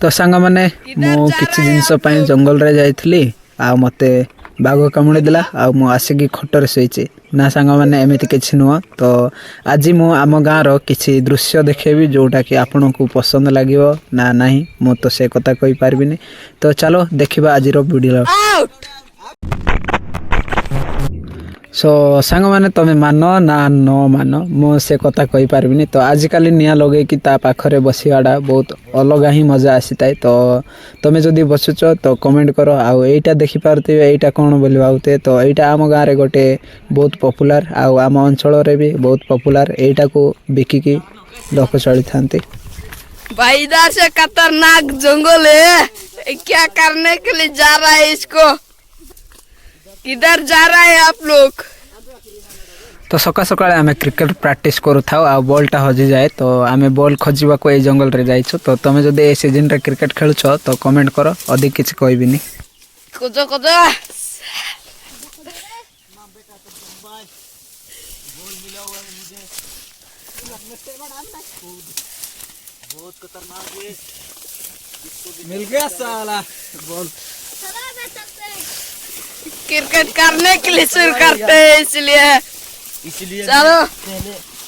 तो सांग मैंने मु किसी जिनस जंगल रे जाइली आ मते बाघ कामुड़ी देला आ मु आसिकी खटर शोचे ना सांग मैंने एमती किसी नुह। तो आज मु आम गाँव किसी दृश्य देखेबी जोटा कि आपण को पसंद लगे ना नहीं मु तो से कथा कही पार्बिनी। तो चलो देखा आज वीडियो। सो सांग मैंने तुम्हें मान ना न मान मु से कथा कही पार्बिनी। तो आजिकल निआ लगे कि ता पाखरे बसिवाटा बहुत अलग ही मजा आसी थाए। तो तुम्हें जदि बसुच तो कमेंट कर आईटा देखिपारे यहीटा कौन बोली भावुए। तो यहीटा आम गाँव में गोटे बहुत पॉपुलर आम अंचल भी बहुत पॉपुलर यहीटा को बिकिकी लोक चली था। भाई इधर से खतरनाक जंगल है, क्या करने के लिए जा रहा है इसको? किधर जा रहा है आप लोग? तो सका सकाळे आमे क्रिकेट प्रैक्टिस करू था आ बॉलटा हजि जाए तो आमे बॉल खोजिबा को ए जंगल रे जाइछु। तो तमे जदि ए सीजन रे क्रिकेट खेलुछ तो कमेंट करो, अधिक किछ कहबिनी। कुदो कुदो बहुत खतरनाक है, मिल गया साला बॉल। क्रिकेट करने के लिए शुरू करते हैं इसलिए चलो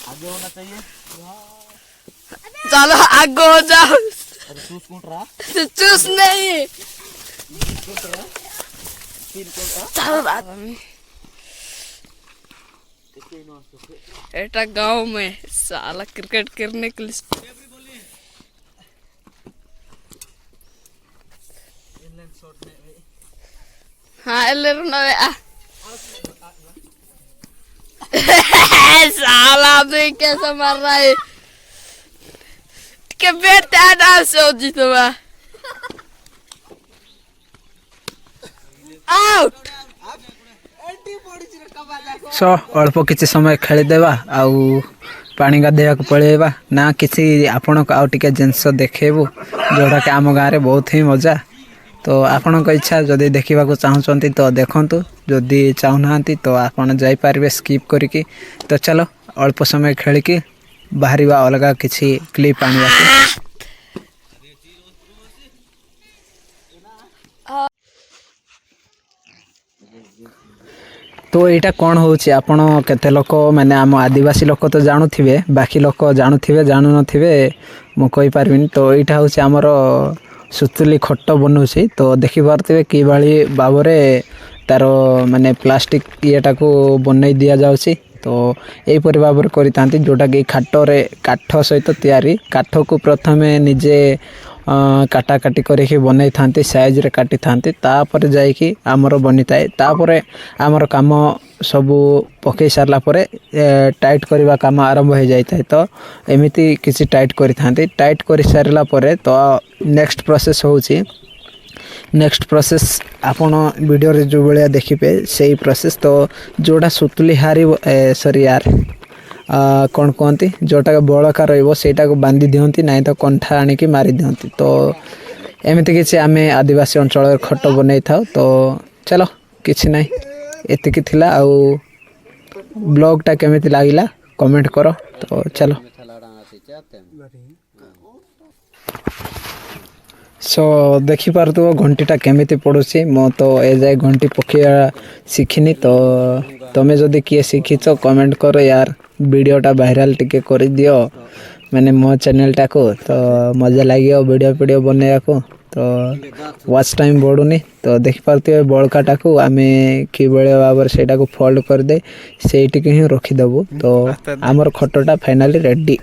आगे होना चाहिए। चलो आगे हो जाओ। चूस कौन रहा? चूस नहीं चलो एटा गांव में साला क्रिकेट करने के लिए हाँ साला तो कैसा मार रहा है के बेटा डाल से होती तो आउट। सो अल्प किसी समय खेलीदेवा आउ पानी गाधेवा पलैबा ना किसी आपण को आउ टिके जिनस देखेबू जोटा कि आम गाँव में बहुत ही मजा। तो आपण इच्छा जदि देखा चाहूँगी तो देखंतु, जदि चाहूना तो आपण जाइपारे स्किप करिकी। तो चलो अल्प समय खेलिकी बाहर अलग किसी क्लिप आने। तो यहाँ कौन हो केते लोक मैंने आम आदिवासी लोक तो जानूे, बाकी लोक जानूे जानू नथिबे मु कहि पारबिनी। तो यहाँ हूँ आमर सुतुली खट बनौसी। तो देखिपे कि भाई भाव तार माने प्लास्टिक येटा को बनई दि जाउसी। तो यहीपर भाव में जोटा कि काठ सहित तैयारी काठ को प्रथमे निजे काटाकाटी करके बनई था साइज रे काटी था तापर जाइकी आमर बनी थाए। तापर आमर काम सबू पकई सारा पर टाइट करवा काम आरंभ हो जाए। तो एमती किसी टाइट करी थांती, टाइट कर सारा पर तो नेक्स्ट प्रोसेस होची। नेक्स्ट प्रोसेस आपण वीडियो रे जो बलिया देखिपे सही प्रोसेस। तो जोड़ा सुतुली हारी सॉरी यार कौन कहती जोटा बड़का रहीटा को बांधी दिखती ना तो कंठा आणिकी मारी दिखती। तो एमती किसी आम आदिवासी अंचल खट बनई था। तो चलो किसी ना एतिकी थिला आउ ब्लॉगटा केमिति लागिला कमेंट करो। तो चलो सो देखिपार घंटीटा केमिति पड़ुसी मो तो ए जाए घंटी पकेया शिखिनी। तो तुम्हें जदि किए शिखीच कमेंट करो यार, वीडियोटा वायरल टिके कर दियो मैंने मो चैनलटा को। तो मजा लगे वीडियो बनैया को। तो वाच टाइम बढ़ुनी। तो देखिपारे बड़काटा को आम कि भाव से फोल्ड करदे से ही रखीदेबू। तो आमर खटटा फाइनाली रेडी।